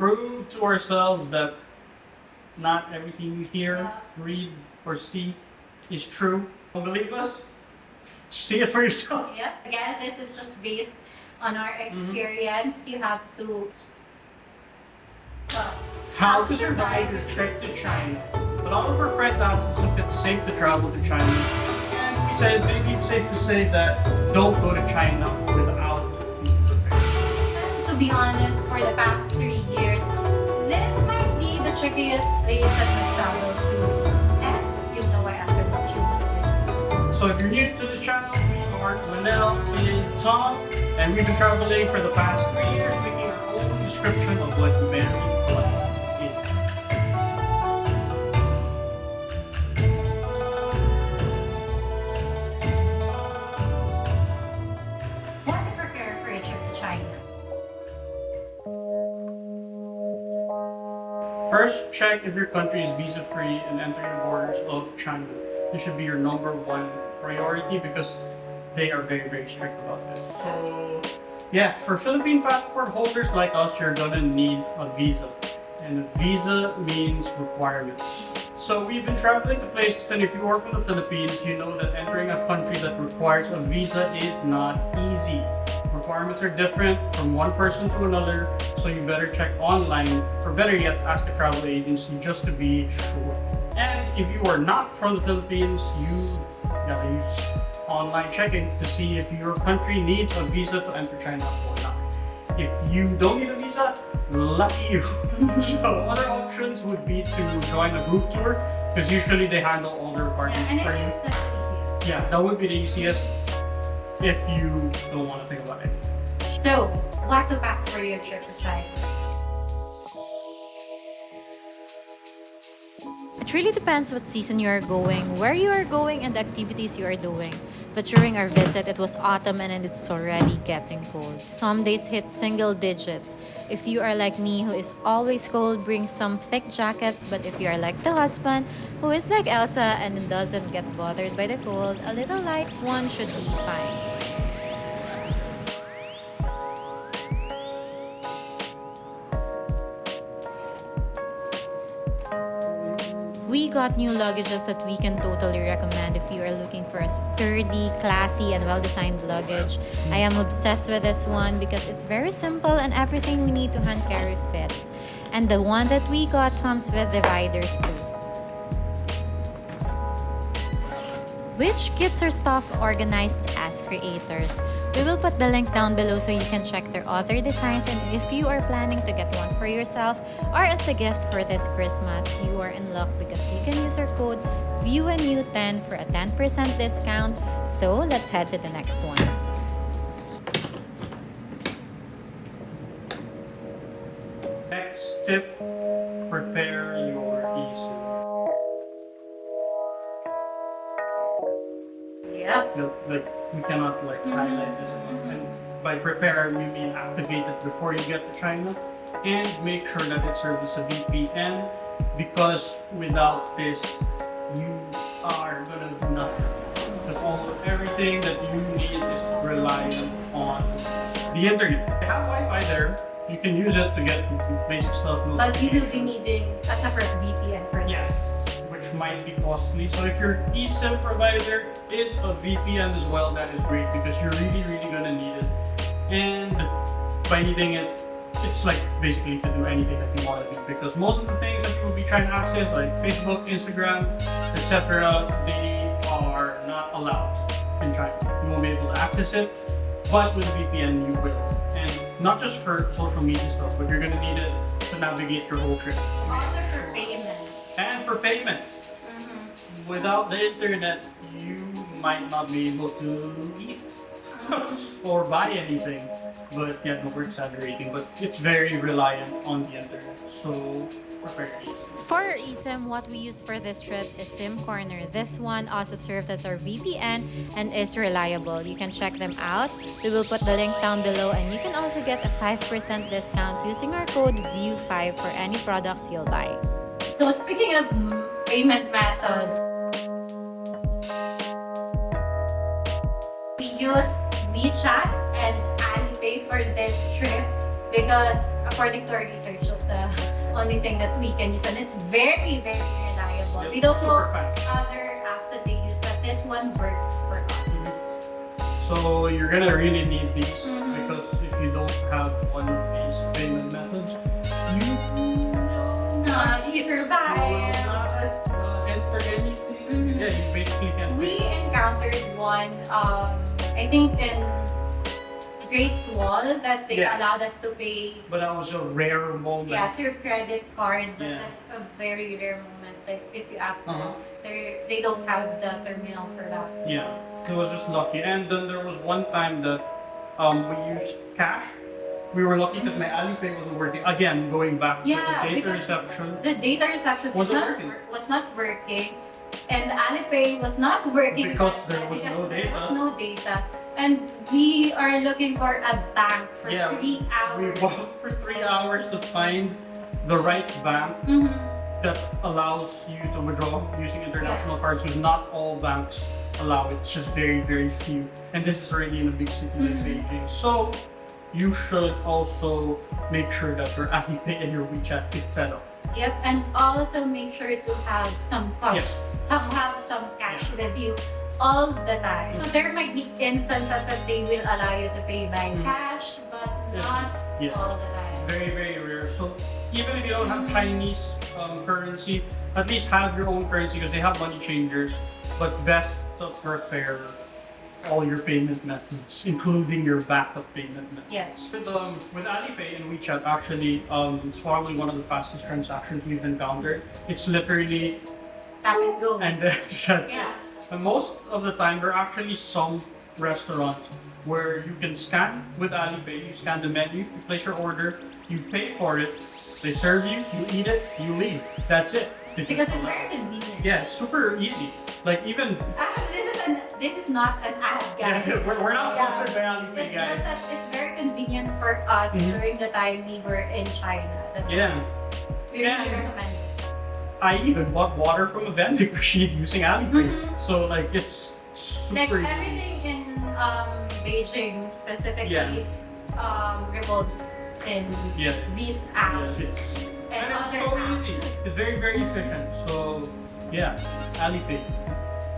prove to ourselves that not everything you hear, read, or see is true. Don't believe us? See it for yourself. Yeah. Again, this is just based on our experience. You have to How to survive your trip to China. A lot of our friends asked us if it's safe to travel to China. And we said maybe it's safe to say that don't go to China without being prepared. To be honest, for the past 3 years, this might be the trickiest place that we've traveled to. And you know why after watching this video. So if you're new to this channel, we are Manel and Tom, and we've been traveling for the past 3 years, making our own description of what married life is. Want to prepare for a trip to China? First, check if your country is visa-free and enter your borders of China. This should be your #1 priority because they are very, very strict about this. So, yeah, for Philippine passport holders like us, you're gonna need a visa. And a visa means requirements. So we've been traveling to places, and if you are from the Philippines, you know that entering a country that requires a visa is not easy. Requirements are different from one person to another, so you better check online, or better yet, ask a travel agency just to be sure. And if you are not from the Philippines, you gotta use online checking to see if your country needs a visa to enter China or not. If you don't need a visa, lucky you. So other options would be to join a group tour, because usually they handle all the requirements for you. That's the easiest. Yeah, that would be the easiest if you don't want to think about it. So, what to pack for your trip to China? It really depends what season you are going, where you are going, and the activities you are doing. But during our visit, it was autumn and it's already getting cold. Some days hit single digits. If you are like me, who is always cold, bring some thick jackets. But if you are like the husband, who is like Elsa and doesn't get bothered by the cold, a little light one should be fine. We got new luggages that we can totally recommend if you are looking for a sturdy, classy, and well-designed luggage. I am obsessed with this one because it's very simple and everything we need to hand carry fits. And the one that we got comes with dividers too, which keeps our stuff organized as creators. We will put the link down below so you can check their other designs, and if you are planning to get one for yourself or as a gift for this Christmas, you are in luck because you can use our code VIEWANYOU10 for a 10% discount. So let's head to the next one. Next tip, prepare your eSIM. Yep. Like, we cannot highlight this enough. And by prepare, we mean activate it before you get to China, and make sure that it serves as a VPN, because without this, you are gonna do nothing. Because everything that you need is reliant on the internet. I have Wi-Fi there. You can use it to get basic stuff. But you will be needing a separate VPN for this. Yes, which might be costly. So if your eSIM provider is a VPN as well, that is great because you're really, really gonna need it. And by needing it, it's like basically to do anything that you want to do, because most of the things that you will be trying to access, like Facebook, Instagram, etc., they are not allowed in China. You won't be able to access it, but with a VPN you will. And not just for social media stuff, but you're gonna need it to navigate your whole trip. Also for payment. And for payment. Without the internet, you might not be able to eat or buy anything. But yeah, no, we're exaggerating, but it's very reliant on the internet. So prepare your eSIM. For our eSIM, what we use for this trip is SIM Corner. This one also serves as our VPN and is reliable. You can check them out. We will put the link down below, and you can also get a 5% discount using our code VIEW5 for any products you'll buy. So speaking of payment method, we used WeChat and Alipay for this trip because according to our research, the only thing that we can use, and it's very, very reliable. Yep, We don't know super fast. other apps that they use, but this one works for us. So you're gonna really need these Mhm. because if you don't have one of these payment methods, you will Not survive. enter anything. Mhm. Yeah, you basically can't. We encountered one, I think in Great Wall, that they Yeah. allowed us to pay, But that was a rare moment. yeah, through credit card, but Yeah. that's a very rare moment. Like if you ask them, Uh-huh. they don't have the terminal for that. Yeah, it was just lucky. And then there was one time that we used cash. We were lucky that my Alipay wasn't working. Again, going back to Yeah, the data because reception. The data reception was not working, and the Alipay was not working Because that there time was no there data. was no data. And we are looking for a bank for Yeah, 3 We hours. walked for 3 hours to find the right bank Mhm. that allows you to withdraw using international cards, because not all banks allow it. It's just very, very few. And this is already in a big city like Mhm. Beijing. So you should also make sure that your Alipay and your WeChat is set up. Yep, and also make sure to have some cash. Yeah. Have some cash with you all the time. So there might be instances that they will allow you to pay by Mhm. cash, but Yeah. not Yeah. all the time. Very, very rare. So even if you don't have Chinese currency, at least have your own currency because they have money changers. But best to prepare all your payment methods, including your backup payment methods. Yes. With Alipay and WeChat, actually, it's probably one of the fastest transactions we've encountered. It's literally, Tap and go. and then that's it. Yeah. And most of the time, there are actually some restaurants where you can scan with Alipay. You scan the menu, you place your order, you pay for it, they serve you, you eat it, you leave. That's it. Because it's very convenient. Yeah, super easy. Like even Actually, this is not an ad, guys. yeah, we're not Yeah. sponsored by Alipay, It's just guys. that it's very convenient for us Mhm. during the time we were in China. That's Yeah, why we really Yeah. recommend it. I even bought water from a vending machine using Alipay. Mhm. So like it's Like super easy. everything in Beijing specifically revolves in Yeah. these apps Yes. and And it's other so apps. easy. It's very, very efficient. So yeah, Alipay.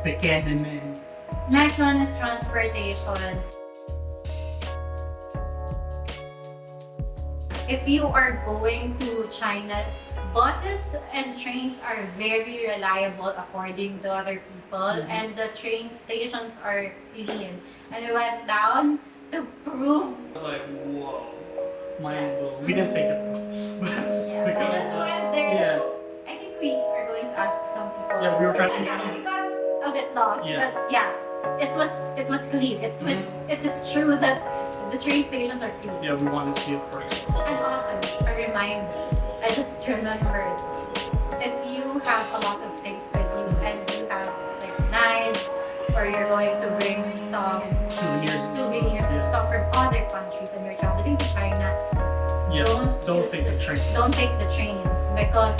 Pequeño man. Next one is transportation. If you are going to China, buses and trains are very reliable according to other people, Mhm. and the train stations are clean. And we went down to prove. Like whoa, mind blown. We didn't take it. Yeah, I Because, just went there. yeah. I think we are going to ask some people. Yeah, we were trying to- Because we got a bit lost, Yeah. but yeah, it was clean. It is true that the train stations are clean. Yeah, we want to see it first. And also, a reminder, I just remembered, if you have a lot of things with you and you have like knives, or you're going to bring some souvenirs and stuff from other countries and you're traveling to China, Yeah, don't use take the train. Don't take the trains because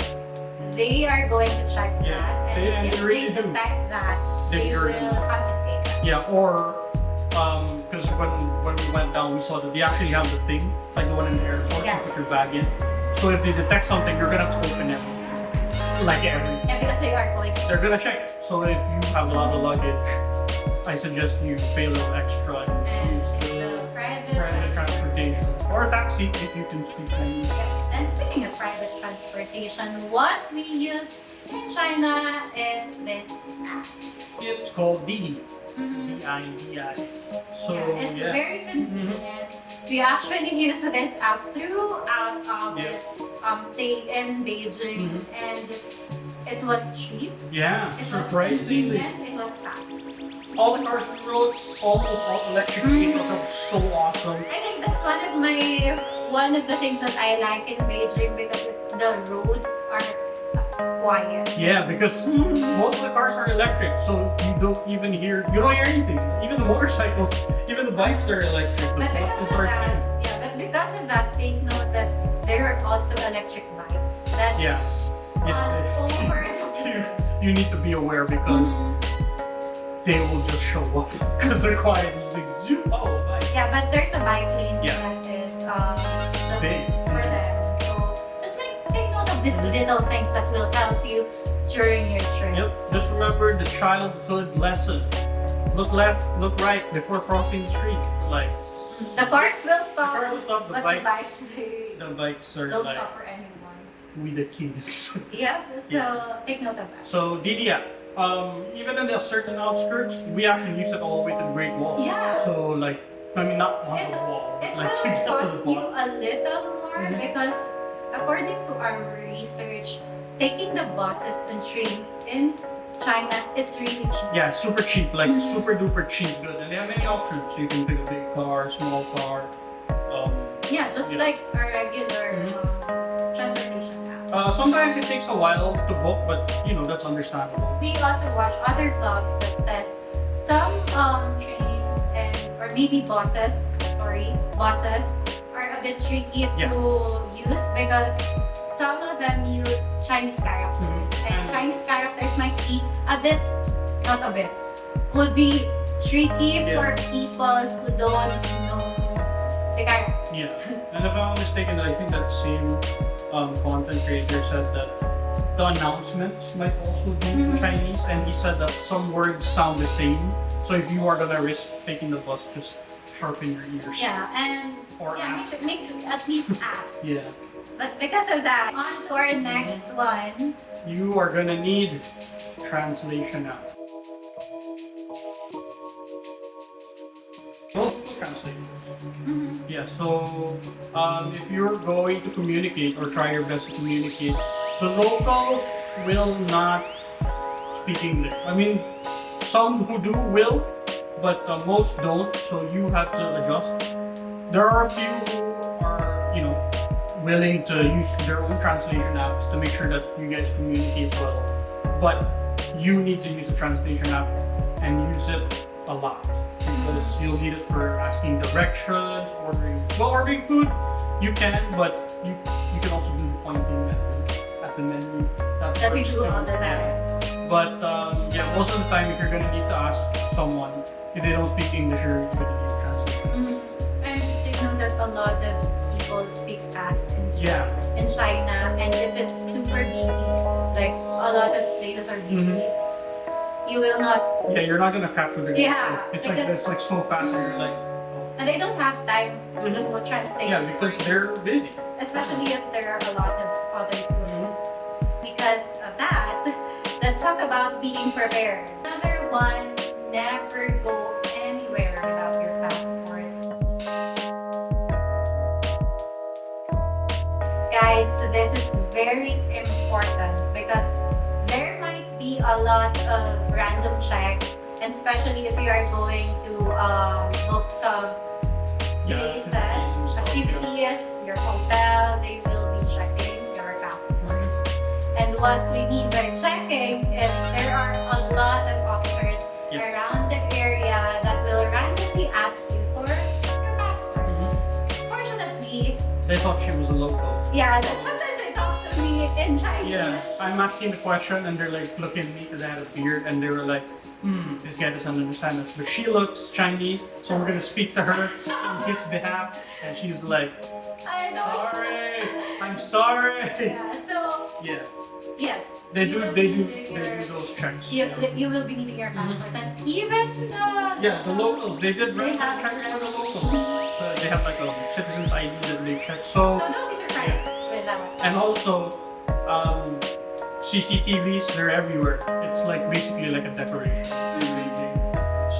they are going to check Yeah, that, they- and and if they really they do. detect that, Then they you're will in. confiscate that. Yeah, or because when we went down, we saw that they actually have the thing, like the one in the airport, Yeah. you put your bag in. So if they detect something, you're gonna have to open it, like everything. Yeah, because they are going to. They're gonna check it. So if you have a lot of luggage, I suggest you pay a little extra and And use it's the the private private transportation or a taxi if you can speak Chinese. And speaking of private transportation, what we use in China is this app. It's called Didi. Mhm. D-I-D-I. So Yeah, it's yeah. very convenient. We actually use this app throughout our Yeah. stay in Beijing, Mhm. and it was cheap. Yeah, It was surprisingly. convenient. It was fast. All the cars we rode, almost all electric vehicles, are so awesome. I think that's one of the things that I like in Beijing because the roads are quiet. Yeah, because most of the cars are electric, so you don't hear anything. Even the motorcycles, even the bikes are electric. The But because buses of are that, too. yeah, but because of that, take note that there are also electric bikes that Yeah. all over You need to be aware because they will just show up because they're quiet. It's like zoom. Oh, bike. Yeah, but there's a bike lane Yeah. that is just Big. for them. So just make these little things that will help you during your trip. Yep. Just remember the childhood lesson. Look left, look right before crossing the street. Like The cars will the stop, cars will stop, but the bikes they the bikes are don't like stop for anyone. we the kings. Yeah, so take note of that. So Didia, even in the certain outskirts, we actually use it all the way to the Great Wall. Yeah. So like, I mean not on It, the wall, it like to will get to cost the you wall. a little more Mhm. because according to our research, taking the buses and trains in China is really cheap. Yeah, super cheap, like Mhm. super duper cheap, good, and they have many options. You can pick a big car, small car. Yeah, just Yeah. like a regular Mhm. transportation app. Sometimes it takes a while to book, but you know that's understandable. We also watch other vlogs that says some trains and or maybe buses are a bit tricky Yeah. to use because some of them use Chinese characters Mhm. and Chinese characters might be would be tricky Yeah. for people who don't know the characters. Yeah, and if I'm not mistaken, I think that same content creator said that the announcements might also be in Mhm. Chinese, and he said that some words sound the same. So if you are gonna risk taking the bus, just sharpen your ears. Yeah, and Or yeah, ask. make sure at least ask. Yeah. But because of that, on to our next one. You are gonna need translation app. Well, translate. Yeah, so if you're going to communicate or try your best to communicate, the locals will not speak English. I mean, some who do will, but most don't, so you have to adjust. There are a few who are, you know, willing to use their own translation apps to make sure that you guys communicate well, but you need to use the translation app and use it a lot because you'll need it for asking directions, ordering food. You can, but you can also do the pointing at the menu. That we works do too. all the time. Yeah. But yeah, most of the time, if you're gonna need to ask someone if they don't speak English, you're gonna need a translator. And take note that a lot of people speak fast Yeah. in China, and if it's super busy, like a lot of places are busy, you will not, Yeah, you're not gonna capture the Yeah, It's because- like so fast, and you're like, and they don't have time to translate. yeah, it because for you. they're busy. Especially if there are a lot of other tourists. Because of that, let's talk about being prepared. Another one, never go anywhere without your passport. Guys, this is very important because there might be a lot of random checks, and especially if you are going to book some places, activities, your hotel, they will be checking your passports. And what we mean by checking is there are a lot of officers around the area that will randomly ask you for your passport. Fortunately, They thought she was a local. yeah, sometimes they talk to me in Chinese. Yeah, I'm asking the question, and they're like looking at me because I had a beard, and they were like, this guy doesn't understand us. But she looks Chinese, so we're gonna speak to her on his behalf, and she's like, I know. sorry, I'm sorry. Yeah, so Yeah, yes. they you do will they be do needing they your- do those checks. You, Yeah. you will be needing your passports, and even Yeah, the locals, they did They random have checks for the random- locals. They have like a citizen's ID that they check. So don't be surprised with that. And also, CCTVs, they're everywhere. It's like basically like a decoration in Beijing.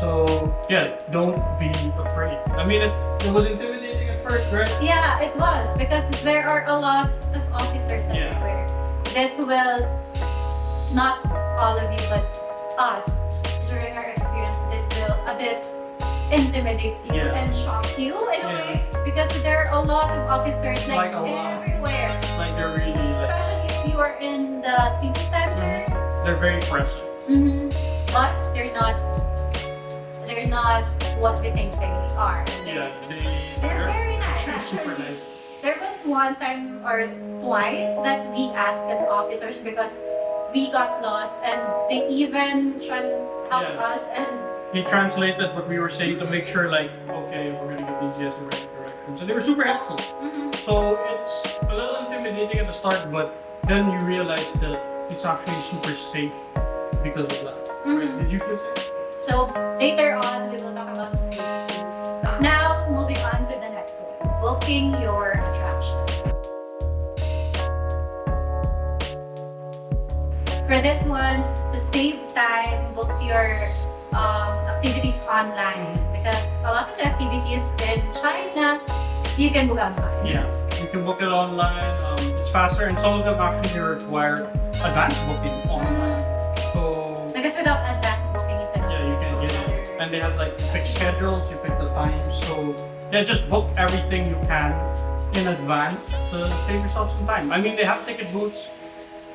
So yeah, don't be afraid. I mean, it was intimidating at first, right? Yeah, it was because there are a lot of officers Yeah. everywhere. This will not all of you, but us during our experience. This will a bit intimidate you Yeah. and shock you in a Yeah. way because there are a lot of officers like Like a lot. everywhere. Like they're really like Especially if you are in the city center. they're very present. But they're not what we think they are. Yeah, They're very nice. actually super actually. nice. There was one time or twice that we asked an officers because we got lost and they even tried to help Yeah. us and He translated what we were saying to make sure, like, okay, we're gonna give these guys the right directions, and they were super helpful. So it's a little intimidating at the start, but then you realize that it's actually super safe because of that. Right? Did you feel safe? So later on, we will talk about safety. Now, moving on to the next one. Booking your attractions. For this one, to save time, book your activities online because a lot of the activities in China, you can book online. Yeah, you can book it online. It's faster, and some of them actually require advanced booking online. So Because without advanced booking, you cannot yeah, you can get it, and they have like fixed schedules. You pick the time. So yeah, just book everything you can in advance to save yourself some time. I mean, they have ticket booths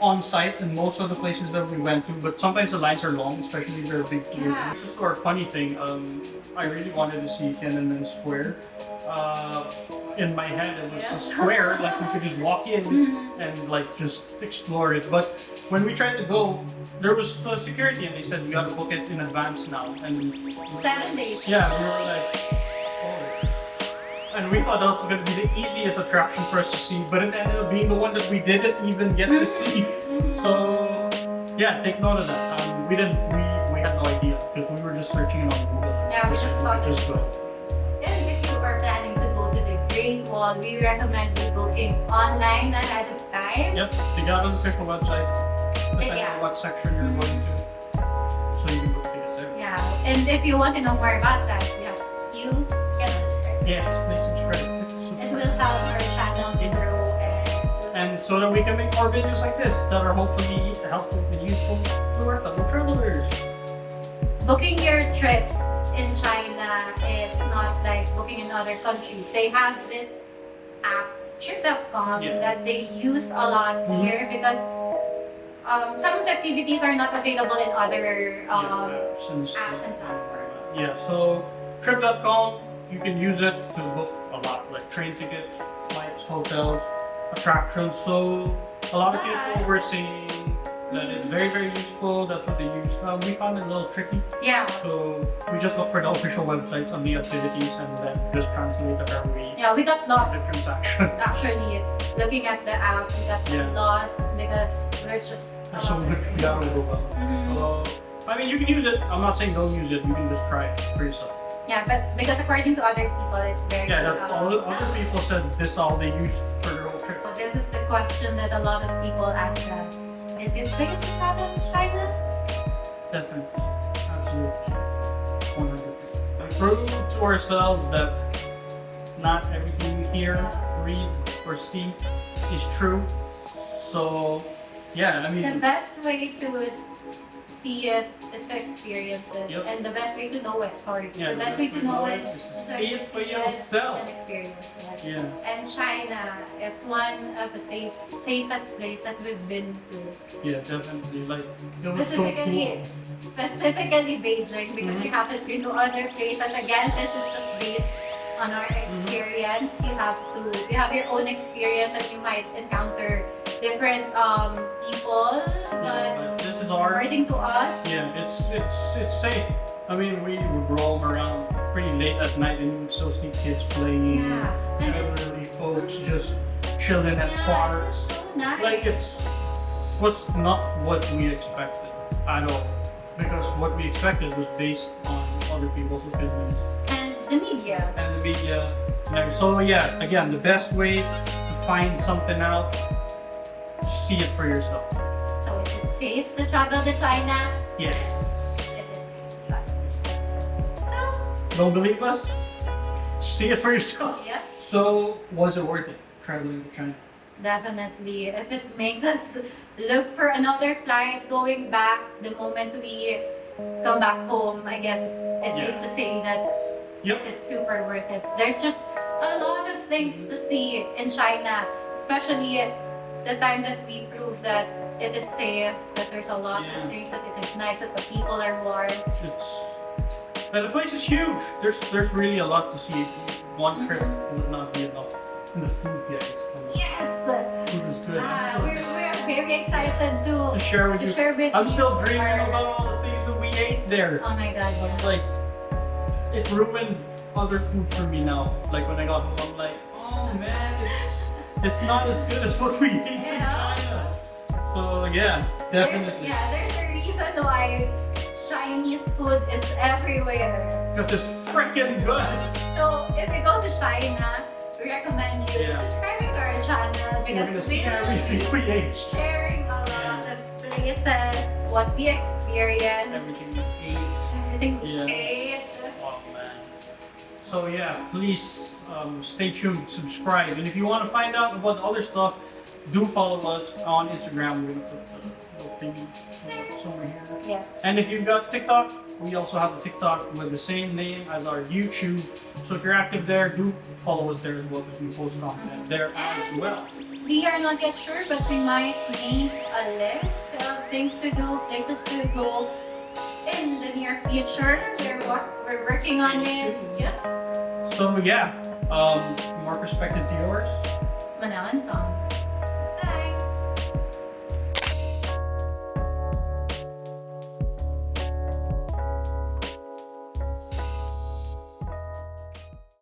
on site in most of the places that we went to, but sometimes the lines are long, especially if they're big tours. Yeah. Just for a funny thing, I really wanted to see Tiananmen Square. In my head, it was a square, like we could just walk in and like just explore it. But when we tried to go, there was security, and they said you gotta book it in advance now. And 7 days. yeah, we were like, oh. And we thought that was going to be the easiest attraction for us to see, but it ended up being the one that we didn't even get to see. So yeah, take note of that. We had no idea because we were just searching it on Google. Yeah, we just thought just it go. was. And if you are planning to go to the Great Wall, we recommend you booking online ahead of time. Yep, you gotta pick a website, depending Yeah. on what section you're going to, so you can book tickets there. Yeah, and if you want to know more about that, yeah, you can subscribe. Yes, please subscribe. It will help our channel to grow And so that we can make more videos like this that are hopefully helpful and useful to our fellow travelers. booking your trips in China is not like booking in other countries. They have this app, trip.com, Yeah. that they use a lot here because some of the activities are not available in other apps and stuff. apps and platforms. Yeah, so trip.com, you can use it to book a lot, like train tickets, flights, hotels, attractions. So a lot of people were saying that it's very, very useful. That's what they use. We found it a little tricky. Yeah. So we just look for the official websites on the activities and then just translate whatever we Yeah, we got lost. the transaction. Actually, looking at the app, we got Yeah. lost because there's just a There's so lot of much we gotta things. overwhelm. So I mean, you can use it. I'm not saying don't use it. You can just try it for yourself. Yeah, but because according to other people, it's very Yeah, that's all. Other people said this all they use for their whole trip. So this is the question that a lot of people ask us. Is it safe to travel to China? Definitely, absolutely, 100%. And prove to ourselves that not everything we hear, read, or see is true. So, yeah, I The mean, best way to see it is to experience it. Yep. And the best way to know it, Yeah, the best way to know it is to is see it for see yourself. and experience it. Yeah, And China is one of the safest places that we've been to. yeah, definitely. Like, it was so Specifically, cool. specifically Beijing, because we haven't been to other places. Again, this is just based on our experience. You have your own experience, and you might encounter different people. Yeah, but this is ours. According to us, Yeah, it's safe. I mean, we roam around pretty late at night and you would still see kids playing, yeah, and it, elderly folks just chilling at yeah, it was parks. so nice. Like was not what we expected at all. Because what we expected was based on other people's opinions And the media. and the media. And so yeah, again, the best way to find something out, see it for yourself. So is it safe to travel to China? Yes. It is safe to travel to China. So, Don't believe us? See it for yourself. yeah. So, was it worth it traveling to China? Definitely. If it makes us look for another flight going back the moment we come back home, I guess it's Yeah. safe to say that Yep. it is super worth it. There's just a lot of things to see in China, especially the time that we prove that it is safe, that there's a lot Yeah. of things, that it is nice, that the people are warm. And the place is huge. There's really a lot to see. One trip would not be enough. And the food, guys. Yes! Food is good. We're very excited To to share with you. share with I'm you still dreaming our- about all the things that we ate there. Oh my god, yeah. Like, it ruined other food for me now. Like when I got home, I'm like, oh man, it's not as good as what we ate in Yeah. China. So yeah, definitely. There's a reason why Chinese food is everywhere. Because it's freaking good. So if we go to China, we recommend you subscribing to our channel We're because gonna see we are everything we ate. sharing a lot of places, what we experienced, Everything we ate. everything we Yeah. ate. Oh man. So yeah, please stay tuned, subscribe, and if you want to find out about the other stuff, do follow us on Instagram. We're gonna put the little thingy over here. Yeah. And if you've got TikTok, we also have a TikTok with the same name as our YouTube. So if you're active there, do follow us there as well because we post content there as well. We are not yet sure, but we might make a list of things to do, places to go in the near future. We're working on it. Yeah. So yeah, more perspective to yours. Manal and Tom.